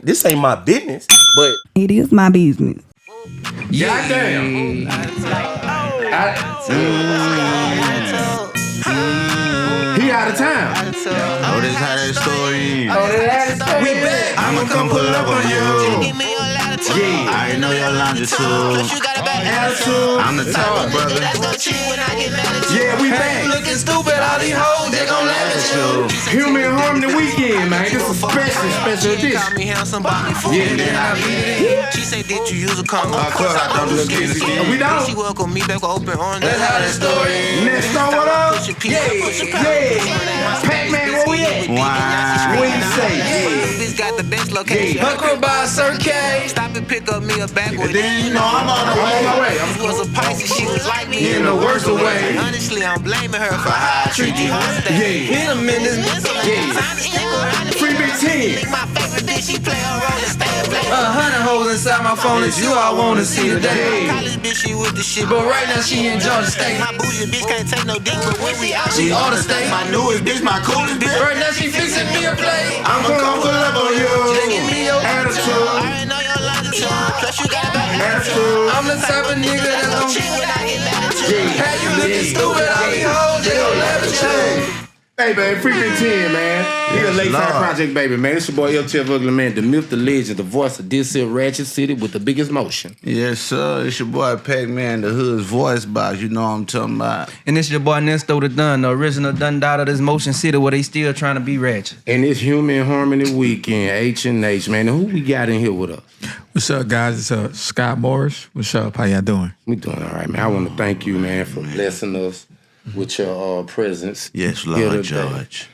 This ain't my business, but it is my business. Yeah, damn. He out of town. Oh, this how that story is. Oh, that story. We back. I'ma come pull up on you. Yeah. I know your longitude. Attitude. I'm the type of brother. Yeah, we back. Looking stupid, all these hoes, they gon' laugh at you. Human Harmony Weekend, man. This is special edition. Call me handsome body for Yeah, then I beat it. She say, did you use a condom? Of course I don't do skinny skin. We don't. She welcome me back with open arms. That's how that story is. Nesto, what up? Yeah. Pac-Man, where we at? Why? What you say? Bitch got the best location. Yeah. Her crib by Sir K. Stop and pick up me a backward. Then you know I'm on the I'm on my way. She was a Pisces, she was like me In the worst of ways. Honestly, I'm blaming her for how I treat you. Yeah. Hit him in this Yeah. Free Big 10. My favorite dish, she play a role and stay a play. 100 hoes inside my phone, it's you I wanna see today. College bitch, she with the shit, but right now she in Georgia State. My bougie bitch can't take no dick, but when we out, she ought to stay. My newest bitch, my coolest bitch. Right now she fixing me a plate. I'ma come pull up on you. Give me your Attitude. I already know your longitude. Plus you got a back. Attitude. I'm the type of nigga that's gon' cheat when I get mad at you. Hey, you looking stupid, all these hoes, they gon' laugh at you. Hey, man, Free Big 10, man. He a Yes, Lakeside Lord. Project, baby, man. It's your boy, LTF Ugly Man, the myth, the legend, the voice of this here Ratchet City with the biggest motion. Yes, sir. It's your boy Pac-Man, the hood's voice box. You know what I'm talking about. And it's your boy Nesto the Dun, the original Dun Dot of this Motion City where they still trying to be ratchet. And it's Human Harmony Weekend, H&H, man. And who we got in here with us? What's up, guys? It's Scott Morris. What's up? How y'all doing? We doing all right, man. I want to thank you, man, for blessing us with your presence. Yes, here Lord today. George.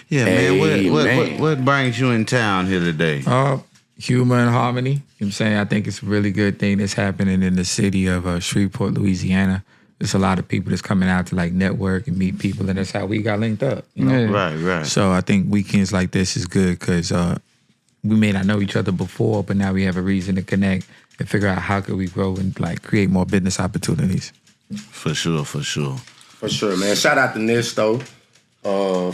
Yeah, Hey, man. What brings you in town here today? Humor and harmony. You know what I'm saying? I think it's a really good thing that's happening in the city of Shreveport, Louisiana. There's a lot of people that's coming out to like network and meet people, and that's how we got linked up. You know? Right. So I think weekends like this is good because we may not know each other before, but now we have a reason to connect and figure out how could we grow and like create more business opportunities. For sure. For sure, man. Shout out to Nesto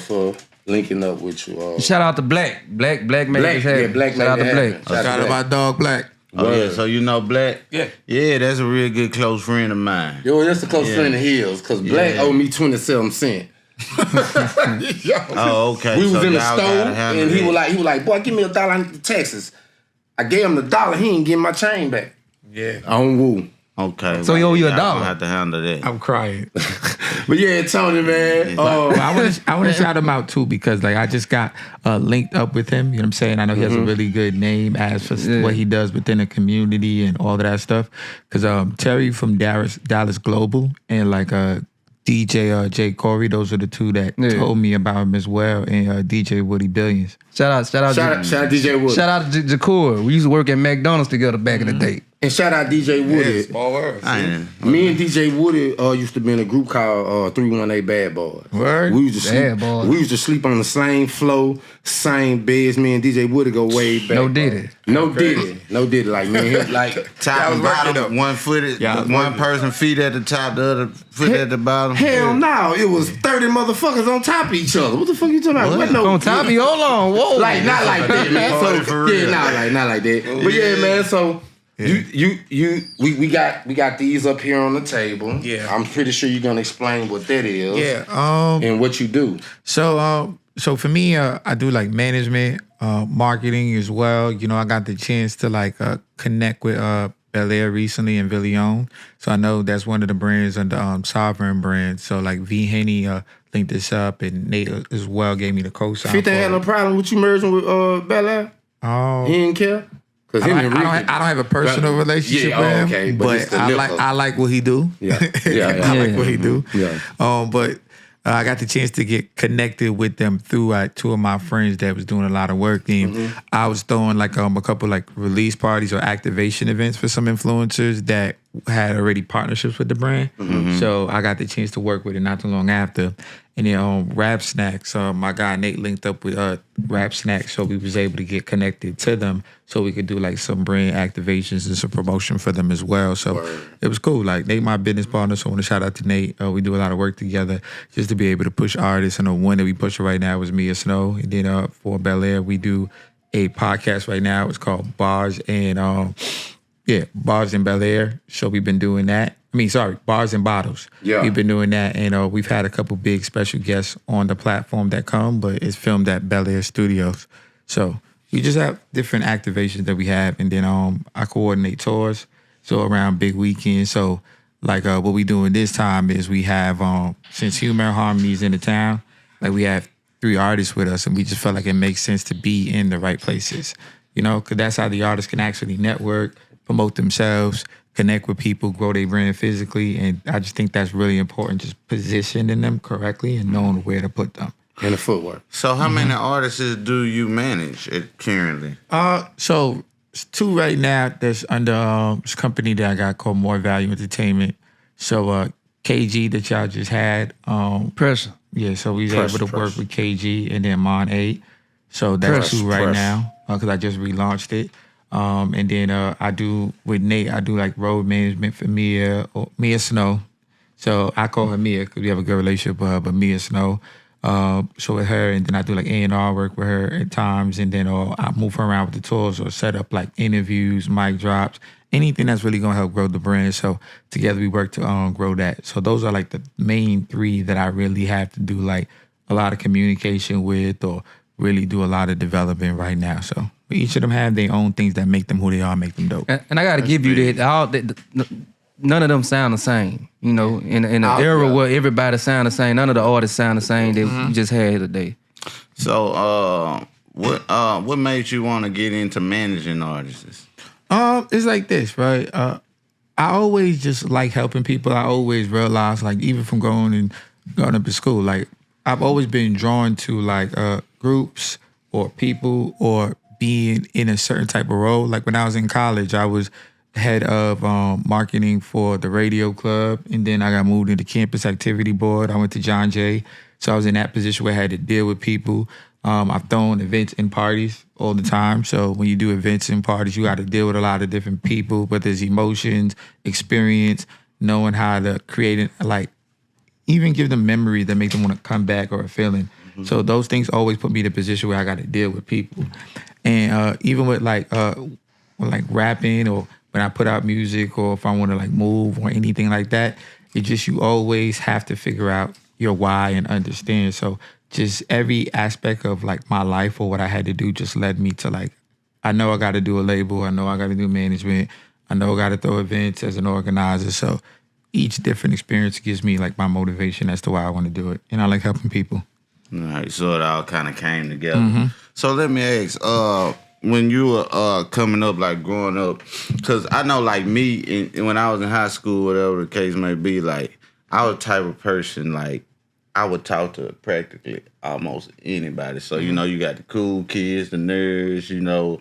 for linking up with you. Shout out to Black made this happen. Yeah, Black Shout out made to it Black. happen. Shout out my dog Black. Oh, yeah, so you know Black? Yeah. Yeah, that's a real good close friend of mine. Yo, that's a close friend of his, because Black Yeah. owed me 27 cents. Oh, okay. We was So in the y'all store, gotta handle and he it. was like, boy, give me $1, I need to Texas. I gave him the $1, he ain't getting my chain back. Yeah. On Woo. Okay. So he owe you y'all $1. gonna have to handle that. I'm crying. But yeah, Tony, man. Well, I want to shout him out too because like I just got linked up with him. You know what I'm saying? I know he has a really good name as for what he does within the community and all of that stuff. Because Terry from Dallas Global and like DJ Jay Corey, those are the two that told me about him as well. And DJ Woody Billions. Shout out DJ Wood. Shout out to Jacour. We used to work at McDonald's together back in the day. And shout out DJ Woody. Small world. Me and DJ Woody used to be in a group called 318 Bad Boys. Word? We used to Bad sleep. Boys. We used to sleep on the same floor, same beds. Me and DJ Woody go way back. No Diddy. No Diddy. Like me and him, like Top and bottom, one footed, one person feet at the top, the other foot at the bottom. hell no, it was 30 motherfuckers on top of each other. What the fuck you talking about? What? No, On top of you, hold on, whoa. like not like that, man. So For real. yeah, not like that. But yeah, man. So. We got these up here on the table. Yeah. I'm pretty sure you're gonna explain what that is. Yeah. And what you do. So for me, I do like management, marketing as well. You know, I got the chance to like connect with Bel-Air recently and Villion. So I know that's one of the brands under Sovereign brand. So like V Henny linked this up, and Nate as well gave me the co-sign. 50 had no problem with you merging with Bel-Air? Oh. He didn't care? I don't have a personal relationship with him, okay, but it's but the I like what he do. Yeah. I like what he do. Yeah. But I got the chance to get connected with them through two of my friends that was doing a lot of work. And I was throwing like a couple like release parties or activation events for some influencers that had already partnerships with the brand. So I got the chance to work with it not too long after. And then RapSnacks, my guy Nate linked up with RapSnacks, so we was able to get connected to them so we could do like some brand activations and some promotion for them as well. So it was cool. Like Nate, my business partner, so I want to shout out to Nate. We do a lot of work together just to be able to push artists. And the one that we push right now is Mia Snow. And then for Bel-Air, we do a podcast right now. It's called Bars and Bel-Air. So we've been doing that. Bars and Bottles. Yeah. We've been doing that, and we've had a couple big special guests on the platform that come, but it's filmed at Bel-Air Studios. So we just have different activations that we have, and then I coordinate tours, so around big weekends. So like what we doing this time is we have, since Humor and Harmony is in the town, like we have 3 artists with us, and we just felt like it makes sense to be in the right places, because that's how the artists can actually network, promote themselves, connect with people, grow their brand physically, and I just think that's really important, just positioning them correctly and knowing where to put them. And the footwork. So how many artists do you manage currently? So it's 2 right now that's under this company that I got called More Value Entertainment. So KG that y'all just had. Pressure. Yeah, so we was able to work with KG and then Mon 8. So that's 2 right now because I just relaunched it. And then I do with Nate, I do like road management for Mia Snow. So I call her Mia because we have a good relationship with her, but Mia Snow. So with her, and then I do like A&R work with her at times, and then I move her around with the tours or set up like interviews, mic drops, anything that's really gonna help grow the brand. So together we work to grow that. So those are like the main 3 that I really have to do like a lot of communication with or really do a lot of development right now. So each of them have their own things that make them who they are, make them dope. And I got to give you that. None of them sound the same. In an era where everybody sound the same, none of the artists sound the same that we just had today. So what made you want to get into managing artists? It's like this, right? I always just like helping people. I always realized, like, even from going up to school, like, I've always been drawn to like groups or people or being in a certain type of role. Like when I was in college, I was head of marketing for the radio club, and then I got moved into campus activity board. I went to John Jay, so I was in that position where I had to deal with people. I've thrown events and parties all the time. So when you do events and parties, you got to deal with a lot of different people, but there's emotions, experience, knowing how to create it, like even give them memories that make them want to come back or a feeling. Mm-hmm. So those things always put me in a position where I got to deal with people. And even with like rapping or when I put out music or if I want to like move or anything like that, it's just you always have to figure out your why and understand. So just every aspect of like my life or what I had to do just led me to like, I know I got to do a label. I know I got to do management. I know I got to throw events as an organizer. So each different experience gives me like my motivation as to why I want to do it. And I like helping people. All right, so it all kind of came together. Mm-hmm. So let me ask, when you were coming up, like growing up, because I know like me, when I was in high school, whatever the case may be, like I was the type of person, like I would talk to practically almost anybody. So, you know, you got the cool kids, the nerds, you know,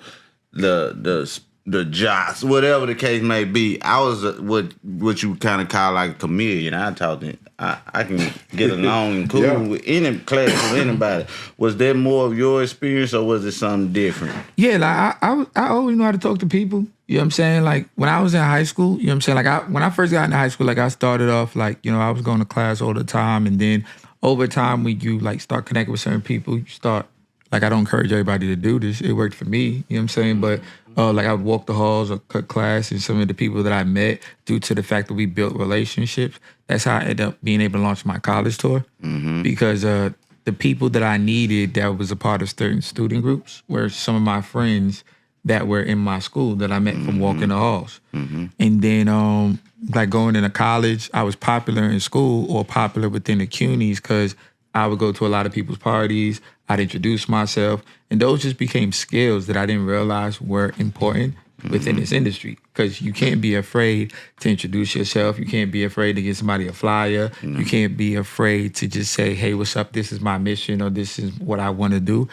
the jocks, whatever the case may be. I was what you kind of call like a chameleon. I talk to, I can get along and cool with any class with anybody. Was that more of your experience or was it something different? Yeah, like I always know how to talk to people. You know what I'm saying? Like when I was in high school, you know what I'm saying? Like when I first got into high school, like I started off like, you know, I was going to class all the time, and then over time when you like start connecting with certain people, you start, like I don't encourage everybody to do this. It worked for me, you know what I'm saying? But like I would walk the halls or cut class, and some of the people that I met due to the fact that we built relationships, that's how I ended up being able to launch my college tour. Mm-hmm. Because the people that I needed that was a part of certain student groups were some of my friends that were in my school that I met from walking the halls. Mm-hmm. And then like going into college, I was popular in school or popular within the CUNYs because I would go to a lot of people's parties. I'd introduce myself. And those just became skills that I didn't realize were important within this industry. Because you can't be afraid to introduce yourself. You can't be afraid to give somebody a flyer. You can't be afraid to just say, hey, what's up? This is my mission, or this is what I want to do.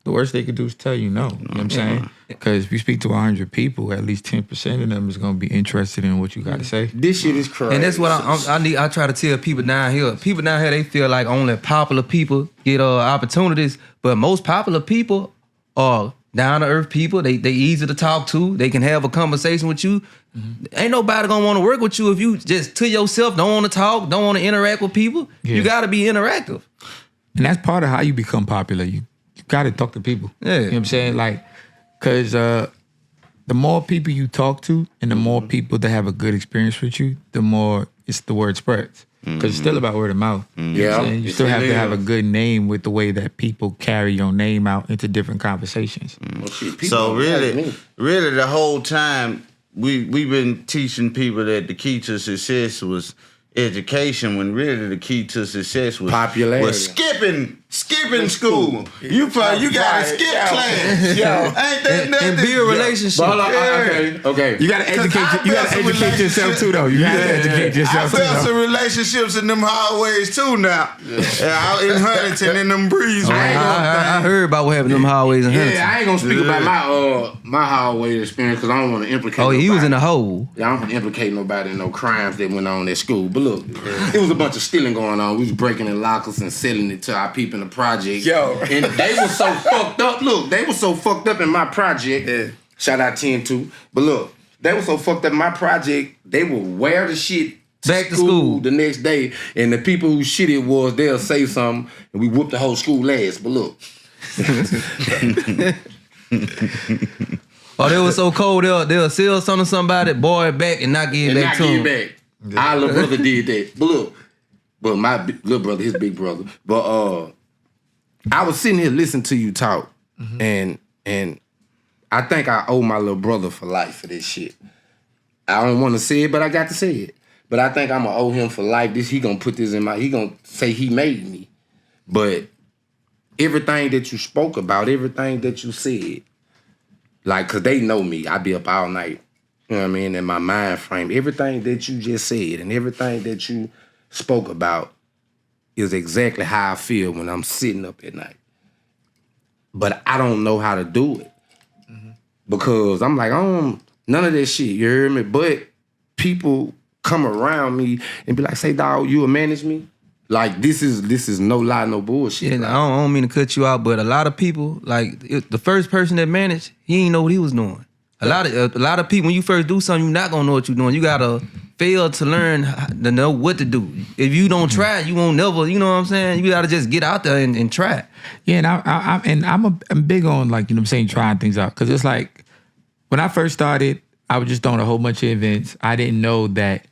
The worst they could do is tell you no. You know what I'm saying? Because if you speak to 100 people, at least 10% of them is going to be interested in what you got to say. This shit is crazy. And that's what I try to tell people down here. People down here, they feel like only popular people get opportunities, but most popular people are down-to-earth people. They easy to talk to. They can have a conversation with you. Mm-hmm. Ain't nobody going to want to work with you if you just to yourself, don't want to talk, don't want to interact with people. Yeah. You got to be interactive. And that's part of how you become popular. You got to talk to people. Yeah. You know what I'm saying? Like, Because the more people you talk to and the more people that have a good experience with you, the more the word spreads. Because it's still about word of mouth. Yeah. You still have to have a good name with the way that people carry your name out into different conversations. Well, shit, people So don't like me. really, the whole time we've been teaching people that the key to success was education, when really the key to success was Popularity. Was skipping school. You gotta skip class. Yo. Ain't that nothing? And be a relationship. But hold on, okay. You gotta educate. You gotta some educate yourself too, though. You gotta educate I yourself too. felt some though. relationships in them hallways too now. Out in Huntington in them breeze. I heard about what happened in them hallways in Huntington. Yeah, I ain't gonna speak about my hallway experience because I don't want to implicate. Oh, he was in nobody. a hole. Yeah, I don't want to implicate nobody in no crimes that went on at school. But look, it was a bunch of stealing going on. We was breaking in lockers and selling it to our people in the project. Yo. And they were so fucked up. Look, they were so fucked up in my project. Yeah. Shout out 10-2. But look, they were so fucked up in my project, they would wear the shit Back to school. the next day. And the people who shit it was, they'll say something and we whoop the whole school ass. But look. Oh, they was so cold, they'll sell something to somebody, boy it back and not give it And back not to give him. it back. Our little brother did that. But look, my little brother, his big brother. But I was sitting here listening to you talk, and I think I owe my little brother for life for this shit. I don't want to say it, but I got to say it. But I think I'm gonna owe him for life. He gonna put this in he gonna say he made me. But everything that you spoke about, everything that you said, like, cause they know me, I be up all night. You know what I mean? In my mind frame, everything that you just said and everything that you spoke about is exactly how I feel when I'm sitting up at night. But I don't know how to do it. Because I'm like, none of that shit, you hear me? But people come around me and be like, say, dawg, you will manage me? Like, this is no lie, no bullshit. Yeah, Like, I don't mean to cut you out, but a lot of people, like the first person that managed, he didn't know what he was doing. A lot of people, when you first do something, you're not gonna know what you're doing. You gotta fail to learn to know what to do. If you don't try, you won't never. You know what I'm saying? You gotta just get out there and try. Yeah, and I'm big on, like, you know what I'm saying, trying things out. Because it's like, when I first started, I was just doing a whole bunch of events. I didn't know that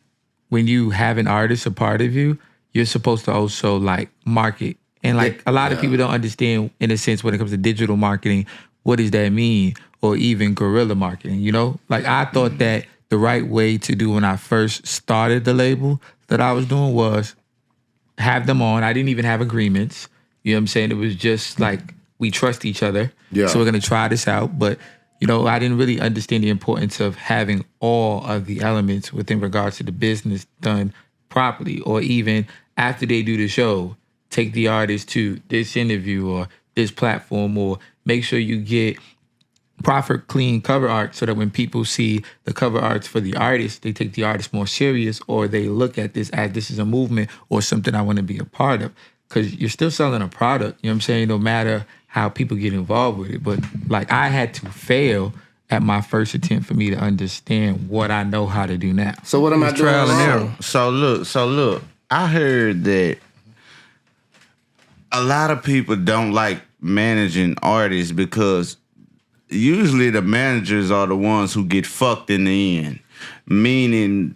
when you have an artist a part of you, you're supposed to also, like, market. And, like, a lot of people don't understand, in a sense, when it comes to digital marketing, what does that mean? Or even guerrilla marketing, you know? Like, I thought that the right way to do when I first started the label that I was doing was have them on. I didn't even have agreements. You know what I'm saying? It was just like, we trust each other. Yeah. So we're going to try this out. But, you know, I didn't really understand the importance of having all of the elements within regards to the business done properly. Or even after they do the show, take the artist to this interview or this platform, or make sure you get proper, clean cover art so that when people see the cover arts for the artist, they take the artist more serious, or they look at this as this is a movement or something I want to be a part of. Because you're still selling a product, you know what I'm saying, no matter how people get involved with it. But, like, I had to fail at my first attempt for me to understand what I know how to do now. so what am I doing? trial and wrong? error. So look, I heard that a lot of people don't like managing artists because usually the managers are the ones who get fucked in the end. Meaning,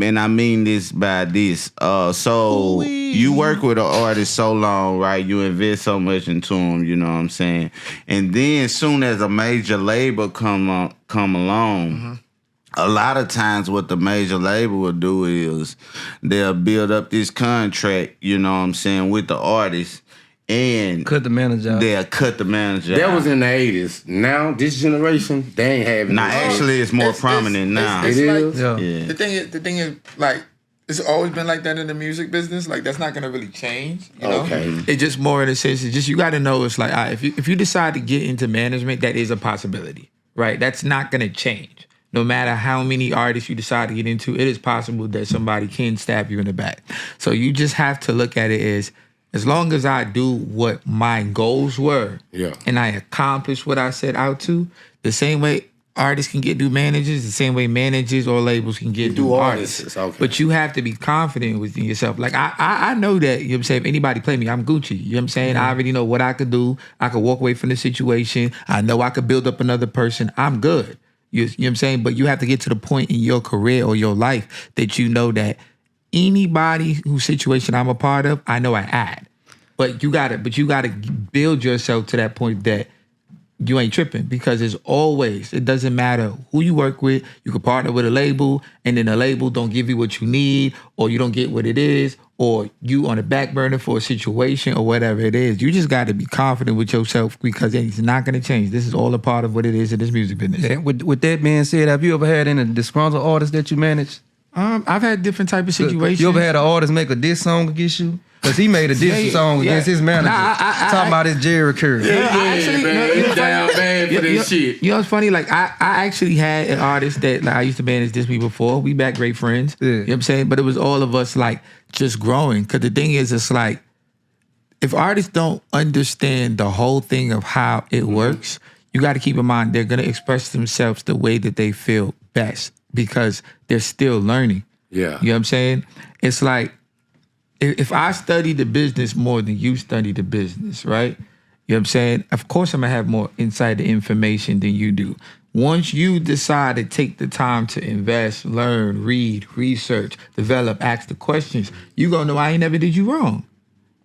and I mean this by this. So you work with an artist so long, right? You invest so much into them, you know what I'm saying? And then as soon as a major label come along, a lot of times what the major label will do is they'll build up this contract, you know what I'm saying, with the artist, and Cut the manager out. they'll cut the manager That out. was in the 80s. Now, this generation, they ain't having Now, it. actually, it's more prominent now. It is? Yeah. Yeah. The thing is, like, it's always been like that in the music business. Like, that's not gonna really change, you know? Okay. It's just more in a sense, it's just, you gotta know, it's like, all right, if you decide to get into management, that is a possibility, right? That's not gonna change. No matter how many artists you decide to get into, it is possible that somebody can stab you in the back. So you just have to look at it as long as I do what my goals were, Yeah. and I accomplish what I set out to, the same way artists can get new managers, the same way managers or labels can get new artists. Okay. But you have to be confident within yourself. Like I know that, you know what I'm saying, if anybody play me, I'm Gucci. You know what I'm saying? I already know what I could do. I could walk away from the situation. I know I could build up another person. I'm good. You know what I'm saying? But you have to get to the point in your career or your life that you know that anybody whose situation I'm a part of, I know I add. But you gotta build yourself to that point that you ain't tripping, because it doesn't matter who you work with. You can partner with a label and then the label don't give you what you need, or you don't get what it is, or you on the back burner for a situation or whatever it is. You just got to be confident with yourself, because it's not going to change. This is all a part of what it is in this music business. Yeah, with that being said, have you ever had any disgruntled artists that you managed? I've had different type of situations. You ever had an artist make a diss song against you? Because he made a diss song against his manager. Talking about his Jerry Curry. Down bad for this shit. You know what's funny? Like, I actually had an artist that I used to manage this me before. We back great friends. Yeah. You know what I'm saying? But it was all of us, like, just growing. Because the thing is, it's like, if artists don't understand the whole thing of how it works, you got to keep in mind they're going to express themselves the way that they feel best, because they're still learning. Yeah. You know what I'm saying? It's like, if I study the business more than you study the business, right? You know what I'm saying? Of course I'm going to have more insider information than you do. Once you decide to take the time to invest, learn, read, research, develop, ask the questions, you going to know I ain't never did you wrong.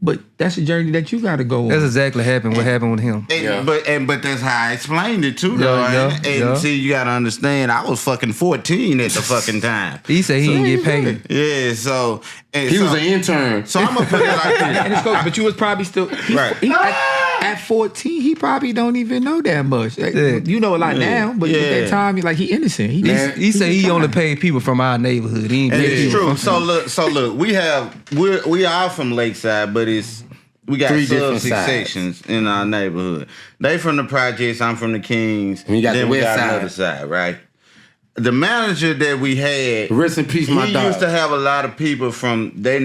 But that's a journey that you got to go on. That's exactly what happened with him. But that's how I explained it too, though. And see, you gotta understand, I was fucking 14 at the fucking time. He said he didn't get paid. Yeah, so He was an intern. So I'm gonna put it like this. And it's cool, but you was probably still at 14. He probably don't even know that much. Like, you know a lot now, but at that time, he innocent. He said he only paid people from our neighborhood. He ain't And paid it's people true. So look, we are from Lakeside, but we got 3 different sections in our neighborhood. They from the projects, I'm from the Kings. And you got then the we west got side. another side, right? The manager that we had, Rest in peace, my he dog. used to have a lot of people from they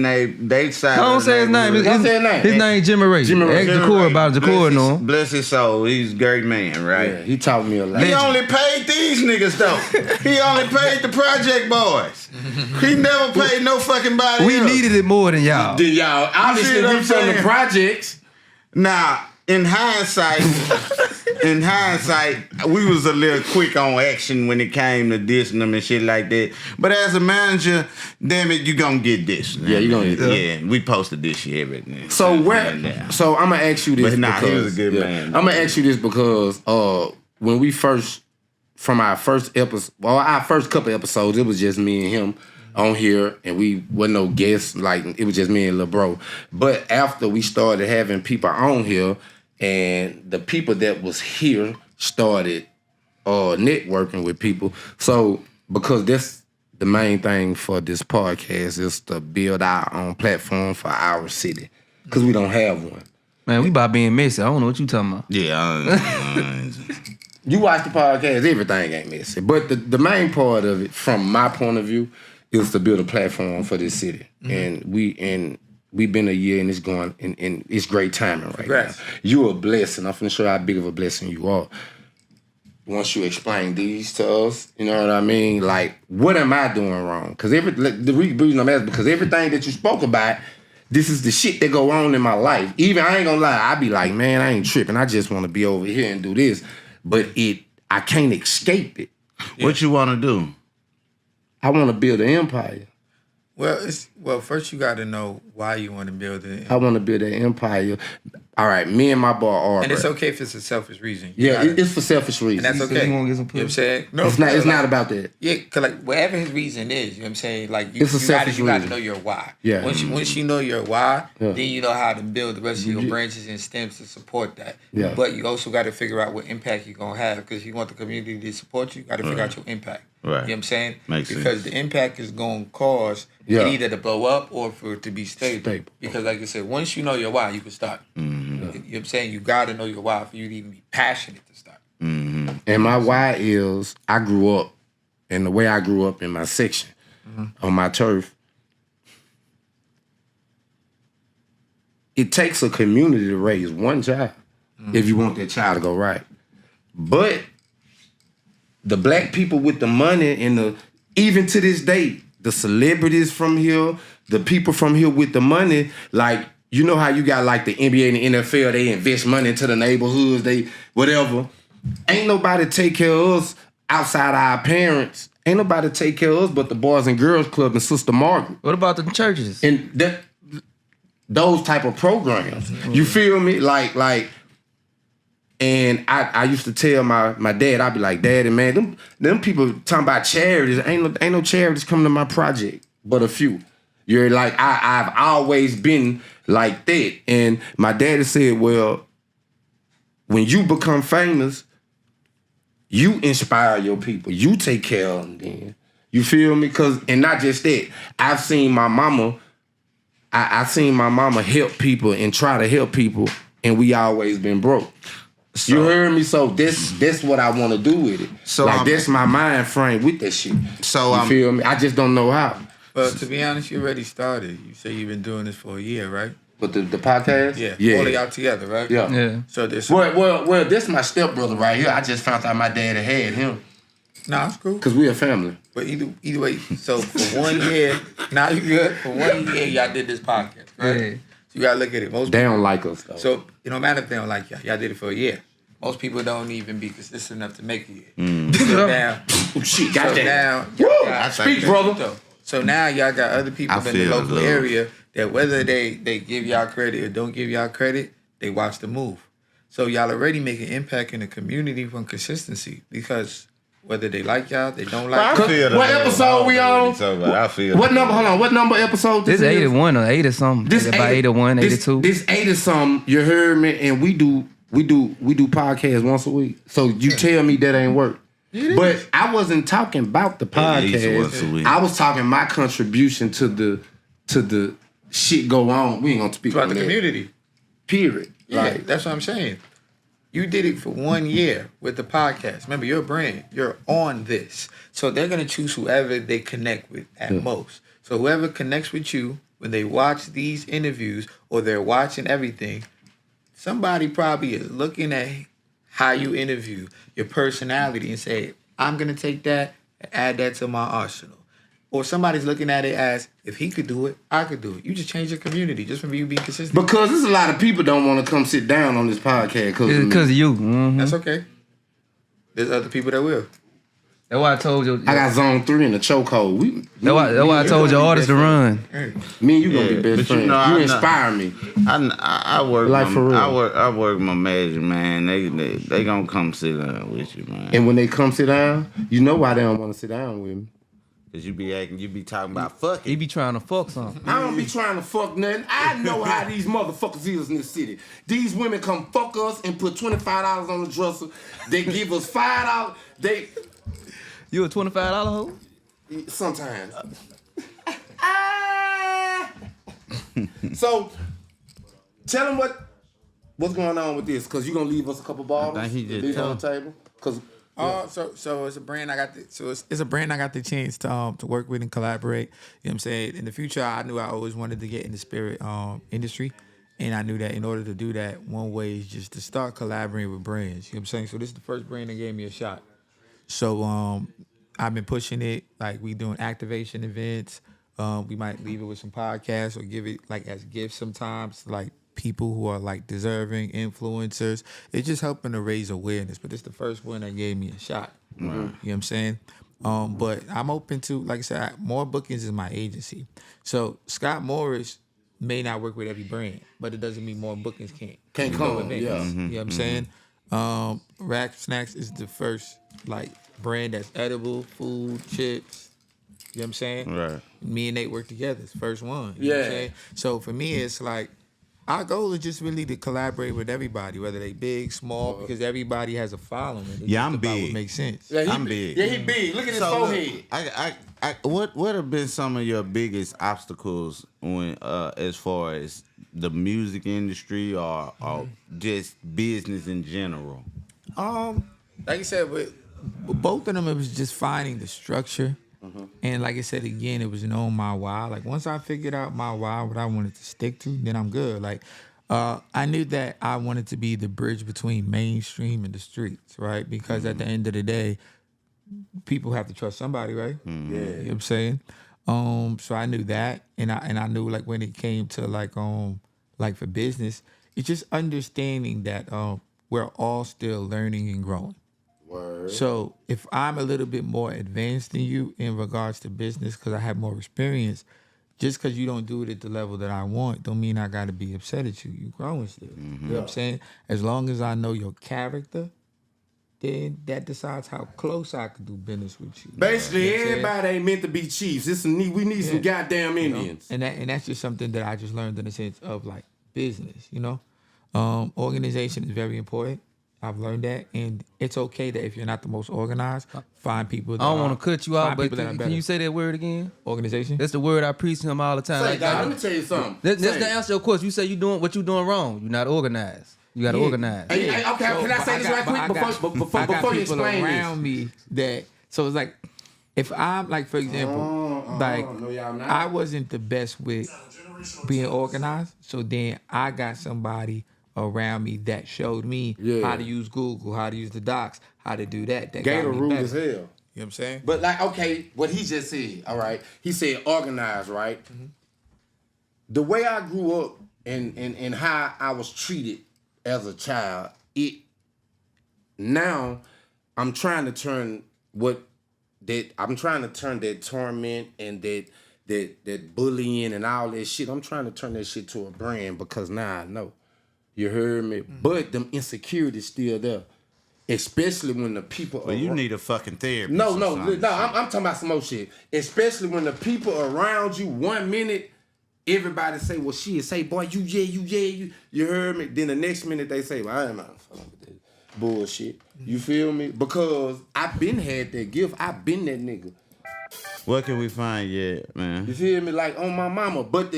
side. Don't of the say his name. neighborhood. Don't say his name. His name Jimmy Ray. Jimmy Ray. Ask Jacour about Jacour, no. Bless his soul. He's a great man, right? Yeah, he taught me a lot. He only paid these niggas though. He only paid the project boys. He never paid no fucking body We else. needed it more than y'all. Did y'all obviously what we I'm from the saying? projects? Now, in hindsight, we was a little quick on action when it came to dissing them and shit like that. But as a manager, damn it, you gonna get this. Yeah, you gonna get Yeah, we posted this shit everything. So I'm gonna ask you this. But nah, he because, was a good man. I'm gonna ask you this because when we first, from our first episode, our first couple episodes, it was just me and him on here, and we wasn't no guests. Like, it was just me and Lil Bro. But after we started having people on here, and the people that was here started networking with people. So, because that's the main thing for this podcast, is to build our own platform for our city, because we don't have one. Man, we about being messy. I don't know what you talking about. Yeah. You watch the podcast, everything ain't messy. But the main part of it, from my point of view, is to build a platform for this city. Mm-hmm. And we've been a year, and it's going, and it's great timing right now. You're a blessing. I'm finna show you how big of a blessing you are. Once you explain these to us, you know what I mean? Like, what am I doing wrong? Because the reason I'm asking, because everything that you spoke about, this is the shit that go on in my life. Even, I ain't gonna lie, I be like, man, I ain't tripping. I just want to be over here and do this. But I can't escape it. What you want to do? I want to build an empire. Well, first you got to know why you want to build it. I want to build an empire. All right, me and my boy Arbor. And it's okay if it's a selfish reason. Yeah, it's for selfish reasons. And that's So okay. you wanna get some You know what I'm saying? No, It's not about that. Yeah, cause like whatever his reason is, you know what I'm saying? Like you It's a selfish got to reason. know your why. Yeah. Once you know your why, Yeah. then you know how to build the rest of your branches and stems to support that. Yeah. But you also got to figure out what impact you're gonna have, because you want the community to support you. You got to figure out your impact. Right. You know what I'm saying? Makes because sense. the impact is gonna cause Yeah. it either to blow up or for it to be stable. Stable. Because like I said, once you know your why, you can start. Mm-hmm. You know what I'm saying? You got to know your why for you to even be passionate to start. Mm-hmm. And my why is, I grew up, and the way I grew up in my section, on my turf, it takes a community to raise one child if you want that child to go right. But the black people with the money and the even to this day, the celebrities from here, the people from here with the money, like you know how you got like the NBA and the NFL, they invest money into the neighborhoods, they whatever. Ain't nobody take care of us outside our parents. Ain't nobody take care of us but the Boys and Girls Club and Sister Margaret. What about the churches? And that those type of programs. You feel me? Like and I used to tell my dad, I'd be like, Daddy, man, them people talking about charities. Ain't no charities coming to my project, but a few. You're like, I've always been like that. And my daddy said, well, when you become famous, you inspire your people. You take care of them then. You feel me? And not just that. I've seen my mama, I seen my mama help people and try to help people, and we always been broke. So, you heard me? So that's what I want to do with it. So like that's my mind frame with that shit. So you feel me? I just don't know how. But to be honest, you already started. You say you've been doing this for a year, right? But the podcast? Yeah. All of y'all together, right? Yeah. So this well, this my stepbrother right here. I just found out my daddy had him. Nah, it's cool. Cause we a family. But either way, so for 1 year, now you good. For 1 year, y'all did this podcast, right? Yeah. So you gotta look at it. Most they don't like us though. So it don't matter if they don't like y'all. Y'all did it for a year. Most people don't even be consistent enough to make it. So now, shit, goddamn. Speak, brother. So now y'all got other people in the local area that whether they give y'all credit or don't give y'all credit, they watch the move. So y'all already make an impact in the community from consistency because whether they like y'all, they don't like y'all. What episode we on? I feel what number? Hold on. What number episode this is? 81 or 80 something. This about 81, 82. This 80 something. You heard me? And we do podcasts once a week. So you tell me that ain't work. But I wasn't talking about the podcast. I was talking my contribution to the shit go on. We ain't gonna speak about on the community. Period. Yeah, like, that's what I'm saying. You did it for 1 year with the podcast. Remember, you're a brand. You're on this. So they're going to choose whoever they connect with at most. So whoever connects with you, when they watch these interviews or they're watching everything, somebody probably is looking at how you interview, your personality, and say, I'm going to take that and add that to my arsenal. Or somebody's looking at it as, if he could do it, I could do it. You just change your community just from you being consistent. Because there's a lot of people don't want to come sit down on this podcast because of you. Mm-hmm. That's okay. There's other people that will. That's why I told you. I got zone 3 in the chokehold. That's why I told your artists to run. Me and you gonna be best friends. You inspire me. I work like my, for real. I work my magic, man. They gonna come sit down with you, man. And when they come sit down, you know why they don't want to sit down with me. Cause you be talking about fuck it. He be trying to fuck something. I don't be trying to fuck nothing. I know how these motherfuckers is in this city. These women come fuck us and put $25 on the dresser. They give us $5. You a $25 hoe? Sometimes. So, tell them what's going on with this, cause you gonna leave us a couple bottles. I think he just leave on the table, cause. So it's a brand I got. It's a brand I got the chance to work with and collaborate. You know what I'm saying? In the future, I knew I always wanted to get in the spirit industry, and I knew that in order to do that, one way is just to start collaborating with brands. You know what I'm saying? So this is the first brand that gave me a shot. So I've been pushing it. Like we doing activation events. We might leave it with some podcasts or give it like as gifts sometimes, like people who are like deserving influencers. It's just helping to raise awareness. But this is the first one that gave me a shot. You know what I'm saying? But I'm open to, like I said, more bookings is my agency. So Scott Morris may not work with every brand, but it doesn't mean more bookings can't come. You know what I'm saying? RapSnacks is the first like brand that's edible, food, chips. You know what I'm saying? Right. Me and Nate work together. It's the first one. You know what I'm saying? So for me, it's like our goal is just really to collaborate with everybody, whether they big, small, because everybody has a following. It's I'm big. What makes sense. Yeah, I'm big. Yeah, he big. Look at his forehead. What have been some of your biggest obstacles when as far as the music industry or just business in general? Like I said, with both of them, it was just finding the structure. And like I said again, it was knowing my why. Like once I figured out my why, what I wanted to stick to, then I'm good. Like I knew that I wanted to be the bridge between mainstream and the streets, right? Because at the end of the day, people have to trust somebody, right? Yeah. You know what I'm saying? So I knew that, and I knew like when it came to like for business, it's just understanding that we're all still learning and growing. Word. So if I'm a little bit more advanced than you in regards to business because I have more experience, just because you don't do it at the level that I want, don't mean I got to be upset at you. You growing still. You know what I'm saying? As long as I know your character, then that decides how close I could do business with you. Basically, You know what I'm saying? everybody ain't meant to be chiefs. We need some goddamn You know? Indians. And that's just something that I just learned in the sense of like business, you know? Organization is very important. I've learned that, and it's okay that if you're not the most organized, find people that I don't want to cut you out, find but people that are can better. you say that word again? Organization? That's the word I preach to him all the time. Say, Like, dog, let me tell you something. that's Say. to answer your question. You say you doing what you doing wrong. You're not organized. You got to organize. Hey, okay, can I say this right quick before you explain around me that, so it's like, if I'm like, for example, I wasn't the best with being organized, so then I got somebody around me that showed me how to use Google, how to use the docs, how to do that. Gator got me rude better. as hell. You know what I'm saying? But like, okay, what he just said, all right. He said organized, right? Mm-hmm. The way I grew up and how I was treated as a child, now I'm trying to turn that torment and that bullying and all that shit. I'm trying to turn that shit to a brand because now I know. You heard me? Mm-hmm. But them insecurities still there. Especially when the people Well, you need a fucking therapist. No, or I'm something. talking about some more shit. Especially when the people around you 1 minute, everybody say, well, shit, say, boy, you heard me. Then the next minute they say, well, I ain't not fucking with that bullshit. You feel me? Because I been had that gift. I been that nigga. What can we find yet, man? You feel me? Like on my mama. But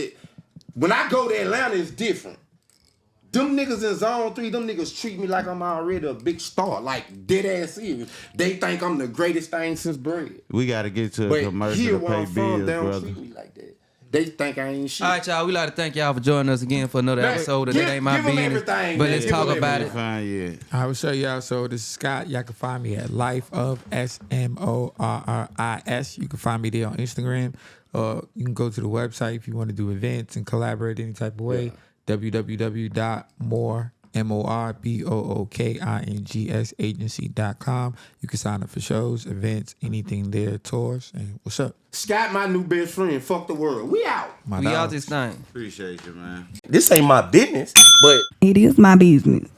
when I go to Atlanta, it's different. Them niggas in zone 3, them niggas treat me like I'm already a big star. Like dead ass serious. They think I'm the greatest thing since bread. We got to get to a But commercial here to where pay I'm from, bills, they don't brother. treat me like that. They think I ain't shit. All right, y'all. We like to thank y'all for joining us again for another Man, episode. And give- that ain't my give 'em business. everything, But man. let's Give talk 'em about Can't it. find yet. I will show y'all. So this is Scott. Y'all can find me at Life of SMORRIS. You can find me there on Instagram. You can go to the website if you want to do events and collaborate any type of way. www.moreboookings agency.com. You can sign up for shows, events, anything there, tours, and what's up? Scott, my new best friend. Fuck the world. We out. My We dog. out this thing. Appreciate you, man. This ain't my business, but It is my business.